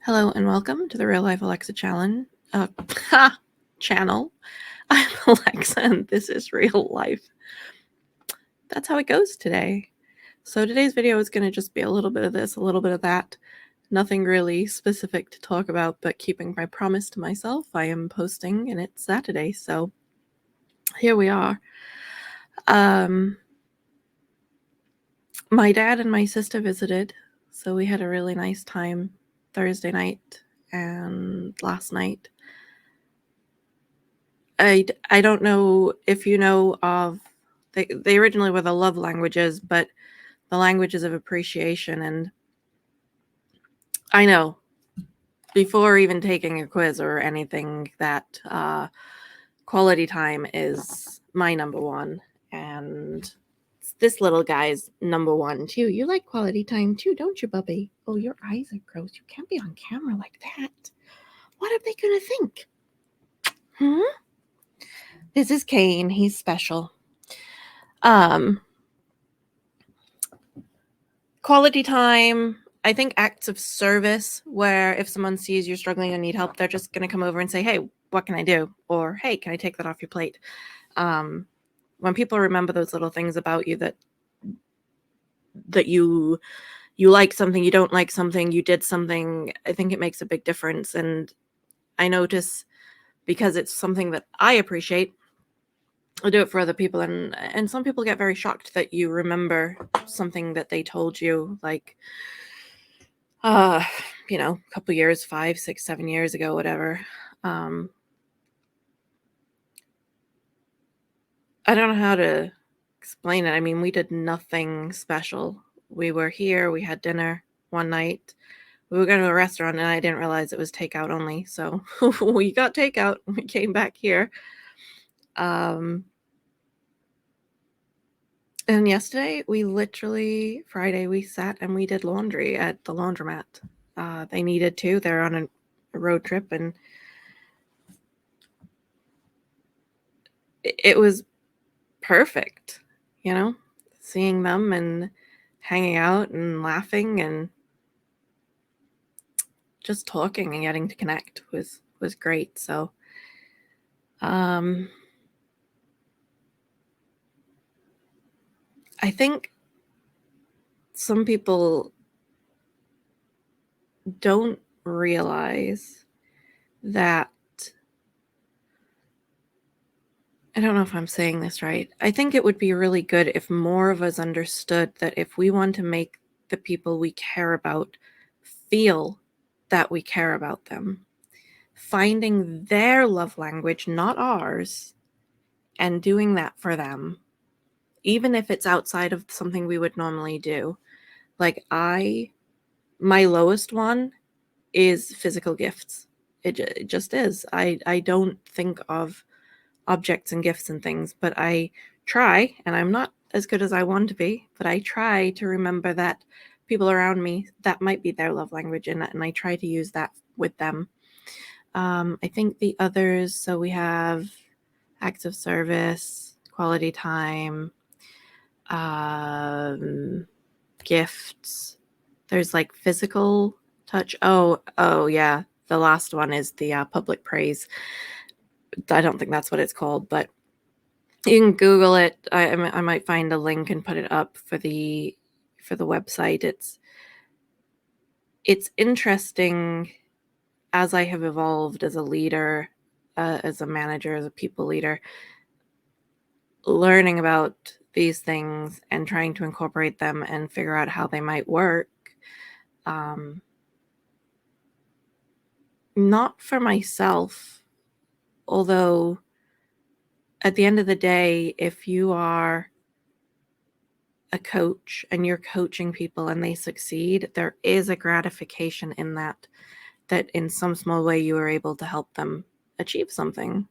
Hello and welcome to the Real Life Alexa challenge channel. I'm Alexa and this is Real Life. That's how it goes today. So today's video is going to just be a little bit of this, a little bit of that. Nothing really specific to talk about, but keeping my promise to myself, I am posting and it's Saturday, so here we are. My dad and my sister visited, so we had a really nice time Thursday night and last night. I don't know if you know of, they originally were the love languages, but the languages of appreciation. And I know, before even taking a quiz or anything, that quality time is my number one. And this little guy's number one, too. You like quality time, too, don't you, Bubby? Oh, your eyes are gross. You can't be on camera like that. What are they going to think? This is Kane. He's special. Quality time, I think acts of service, where if someone sees you're struggling and need help, they're just going to come over and say, hey, what can I do? Or, hey, can I take that off your plate? When people remember those little things about you, that you like something, you don't like something, you did something, I think it makes a big difference. And I notice, because it's something that I appreciate, I do it for other people, and some people get very shocked that you remember something that they told you, like, a couple years, 5, 6, 7 years ago, whatever. I don't know how to explain it. I mean, we did nothing special. We were here, we had dinner one night. We were going to a restaurant and I didn't realize it was takeout only. So we got takeout and we came back here. And yesterday, Friday, we sat and we did laundry at the laundromat. They needed to. They're on a road trip, and it was perfect, seeing them and hanging out and laughing and just talking and getting to connect was great. So, I think some people don't realize that, I don't know if I'm saying this right. I think it would be really good if more of us understood that if we want to make the people we care about feel that we care about them, finding their love language, not ours, and doing that for them, even if it's outside of something we would normally do. Like, my lowest one is physical gifts. It just is. I don't think of objects and gifts and things, but I try, and I'm not as good as I want to be, but I try to remember that people around me, that might be their love language, and I try to use that with them. I think the others, so we have acts of service, quality time, gifts. There's like physical touch. Oh yeah. The last one is the public praise. I don't think that's what it's called, but you can Google it. I might find a link and put it up for the website. It's interesting as I have evolved as a leader, as a manager, as a people leader, learning about these things and trying to incorporate them and figure out how they might work. Not for myself, although at the end of the day, if you are a coach and you're coaching people and they succeed, there is a gratification in that in some small way you are able to help them achieve something.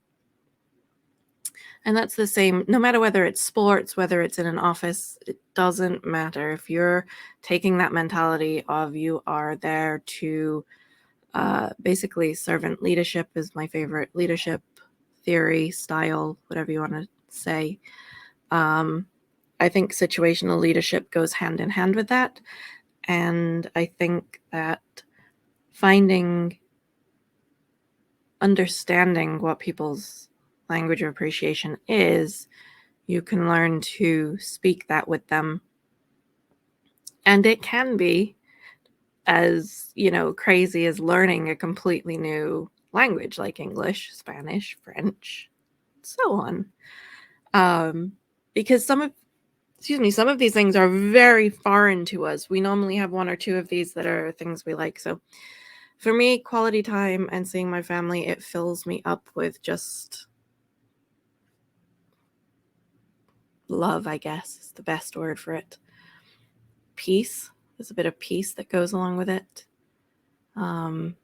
And that's the same, no matter whether it's sports, whether it's in an office, it doesn't matter. If you're taking that mentality of you are there to basically, servant leadership is my favorite leadership theory, style, whatever you want to say. I think situational leadership goes hand in hand with that. And I think that understanding what people's language of appreciation is, you can learn to speak that with them. And it can be as, crazy as learning a completely new language like English, Spanish, French, so on. Because some of these things are very foreign to us. We normally have one or two of these that are things we like. So for me, quality time and seeing my family, it fills me up with just love, I guess, is the best word for it. Peace. There's a bit of peace that goes along with it. And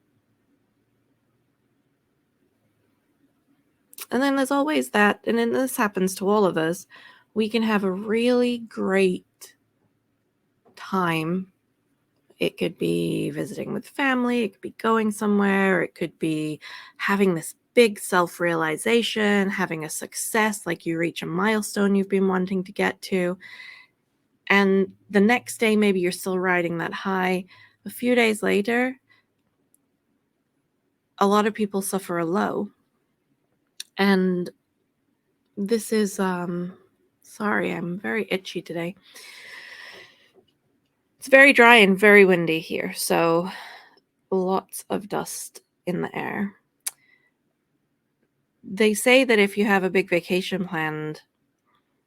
then there's always that, and then this happens to all of us, we can have a really great time. It could be visiting with family, it could be going somewhere, it could be having this big self-realization, having a success, like you reach a milestone you've been wanting to get to. And the next day, maybe you're still riding that high. A few days later, a lot of people suffer a low. And this is, sorry, I'm very itchy today. It's very dry and very windy here, so lots of dust in the air. They say that if you have a big vacation planned,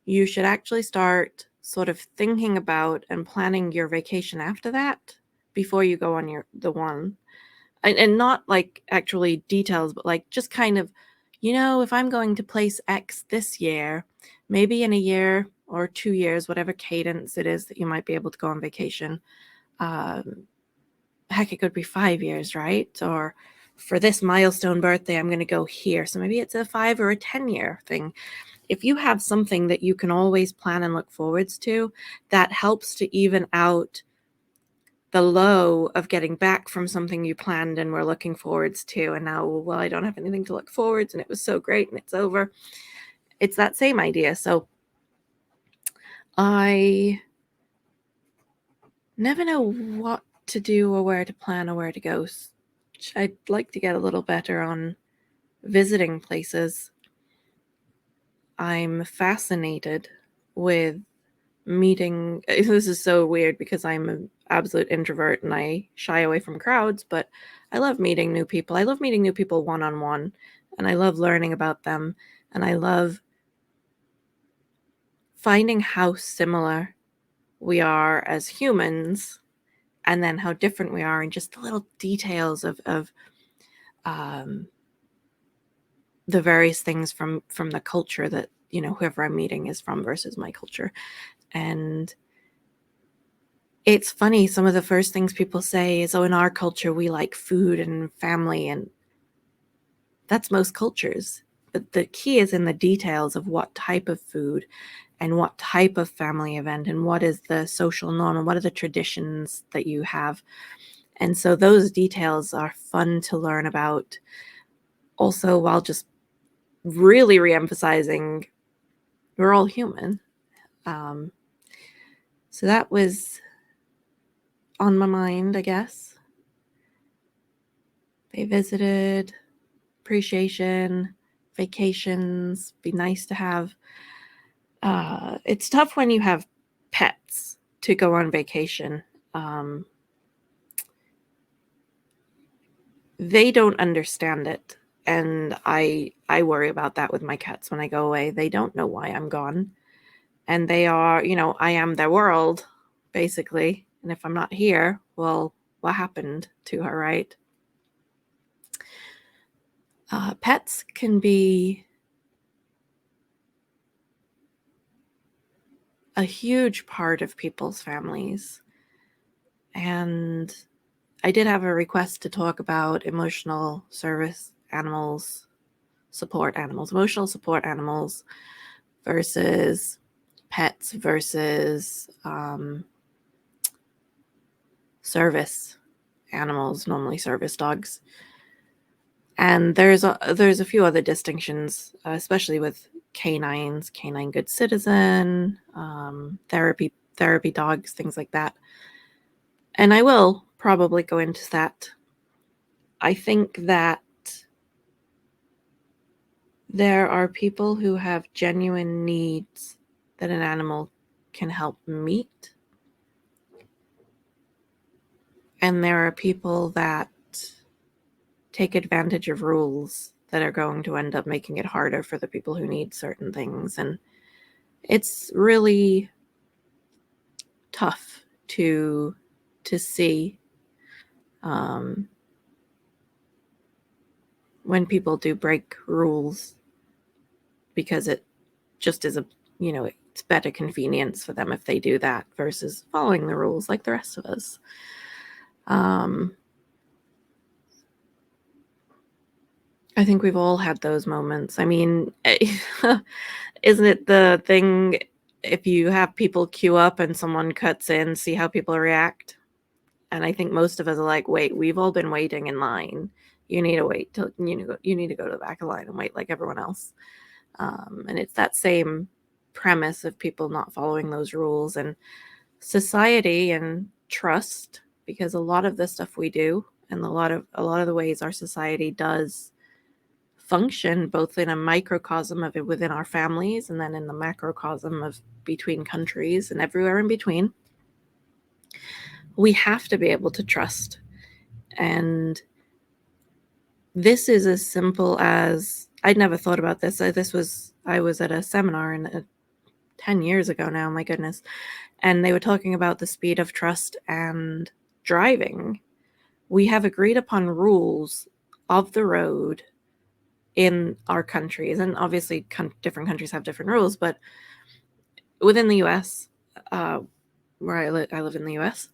you should actually start sort of thinking about and planning your vacation after that before you go on the one. And not like actually details, but like just kind of, if I'm going to place X this year, maybe in a year or 2 years, whatever cadence it is that you might be able to go on vacation, heck, it could be 5 years, right? Or for this milestone birthday, I'm going to go here. So maybe it's a 5 or a 10-year thing. If you have something that you can always plan and look forwards to, that helps to even out the low of getting back from something you planned and were looking forwards to. And now, well, I don't have anything to look forwards and it was so great and it's over. It's that same idea. So I never know what to do or where to plan or where to go. I'd like to get a little better on visiting places. I'm fascinated with meeting. This is so weird because I'm an absolute introvert and I shy away from crowds, but I love meeting new people. I love meeting new people one-on-one, and I love learning about them, and I love finding how similar we are as humans and then how different we are in just the little details of the various things from the culture that whoever I'm meeting is from versus my culture. And it's funny, some of the first things people say is, oh, in our culture we like food and family, and that's most cultures. But the key is in the details of what type of food and what type of family event and what is the social norm and what are the traditions that you have. And so those details are fun to learn about, also while just really reemphasizing we're all human. So that was on my mind, I guess. They visited, appreciation, vacations, be nice to have. It's tough when you have pets to go on vacation. They don't understand it. And I worry about that with my cats when I go away. They don't know why I'm gone. And they are, I am their world, basically. And if I'm not here, well, what happened to her, right? Pets can be a huge part of people's families. And I did have a request to talk about emotional service animals, emotional support animals versus pets versus service animals, normally service dogs. And there's a few other distinctions, especially with canines, canine good citizen, therapy dogs, things like that. And I will probably go into that I think that there are people who have genuine needs that an animal can help meet. And there are people that take advantage of rules that are going to end up making it harder for the people who need certain things. And it's really tough to see when people do break rules because it just is it's better convenience for them if they do that versus following the rules like the rest of us. I think we've all had those moments. I mean, isn't it the thing if you have people queue up and someone cuts in, see how people react? And I think most of us are like, wait, we've all been waiting in line. You need to wait till you need to go to the back of the line and wait like everyone else. And it's that same premise of people not following those rules and society and trust, because a lot of the stuff we do and a lot of the ways our society does function, both in a microcosm of it within our families and then in the macrocosm of between countries and everywhere in between, we have to be able to trust. And this is as simple as, I'd never thought about this. I was at a seminar 10 years ago now, my goodness. And they were talking about the speed of trust and driving. We have agreed upon rules of the road in our countries. And obviously different countries have different rules, but within the US, where I live in the US,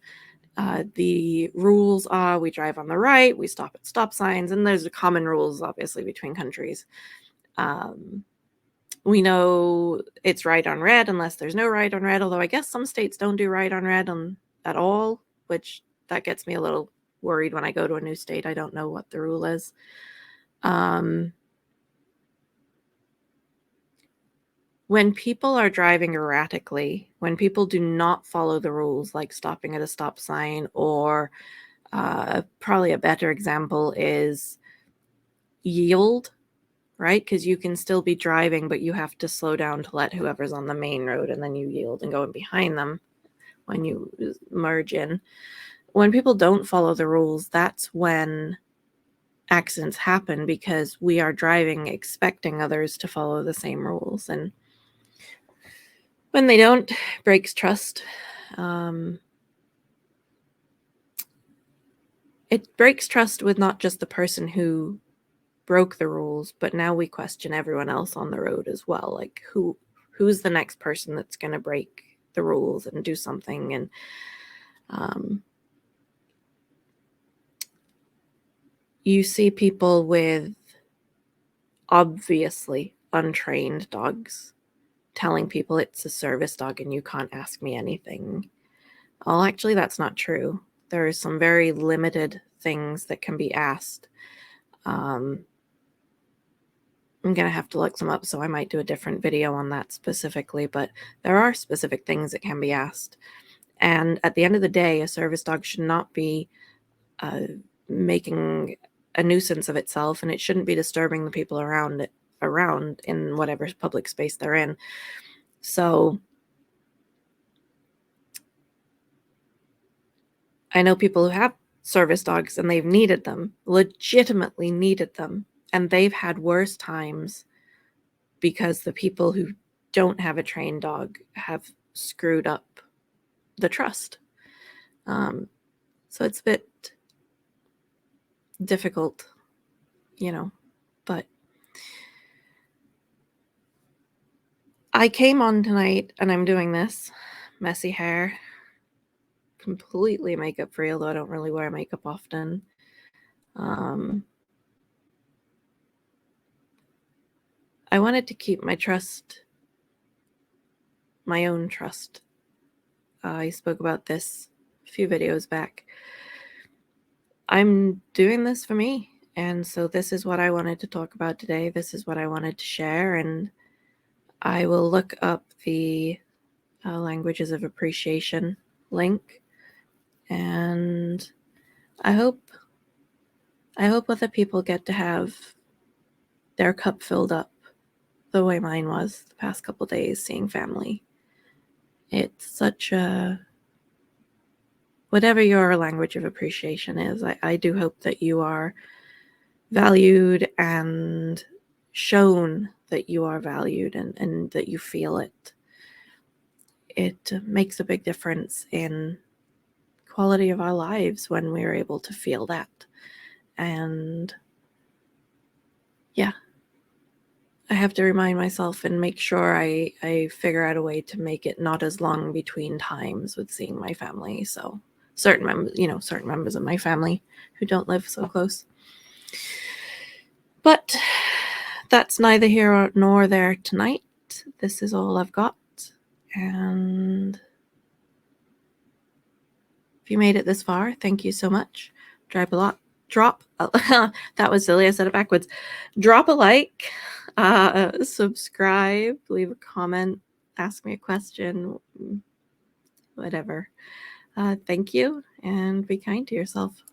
the rules are we drive on the right, we stop at stop signs, and there's common rules, obviously, between countries. We know it's right on red unless there's no right on red, although I guess some states don't do right on red at all, which that gets me a little worried when I go to a new state. I don't know what the rule is. When people are driving erratically, when people do not follow the rules, like stopping at a stop sign, or probably a better example is yield, right? Because you can still be driving, but you have to slow down to let whoever's on the main road, and then you yield and go in behind them when you merge in. When people don't follow the rules, that's when accidents happen, because we are driving expecting others to follow the same rules. And when they don't, breaks trust. It breaks trust with not just the person who broke the rules, but now we question everyone else on the road as well. Like who's the next person that's going to break the rules and do something? And you see people with obviously untrained dogs telling people it's a service dog and you can't ask me anything. Well, actually, that's not true. There are some very limited things that can be asked. I'm going to have to look them up, so I might do a different video on that specifically, but there are specific things that can be asked. And at the end of the day, a service dog should not be making a nuisance of itself, and it shouldn't be disturbing the people around in whatever public space they're in. So I know people who have service dogs and they've needed them, legitimately needed them, and they've had worse times because the people who don't have a trained dog have screwed up the trust. So it's a bit difficult, but I came on tonight and I'm doing this messy hair, completely makeup free, although I don't really wear makeup often. I wanted to keep my own trust. I spoke about this a few videos back. I'm doing this for me, and so this is what I wanted to talk about today. This is what I wanted to share, and I will look up the languages of appreciation link, and I hope I hope other people get to have their cup filled up the way mine was the past couple days, seeing family. It's such a, whatever your language of appreciation is, I do hope that you are valued and shown that you are valued and that you feel it. It makes a big difference in quality of our lives when we're able to feel that. And yeah, I have to remind myself and make sure I figure out a way to make it not as long between times with seeing my family. So certain members of my family who don't live so close. But that's neither here nor there tonight. This is all I've got. And if you made it this far, thank you so much. That was silly, I said it backwards. Drop a like, subscribe, leave a comment, ask me a question, whatever. Thank you, and be kind to yourself.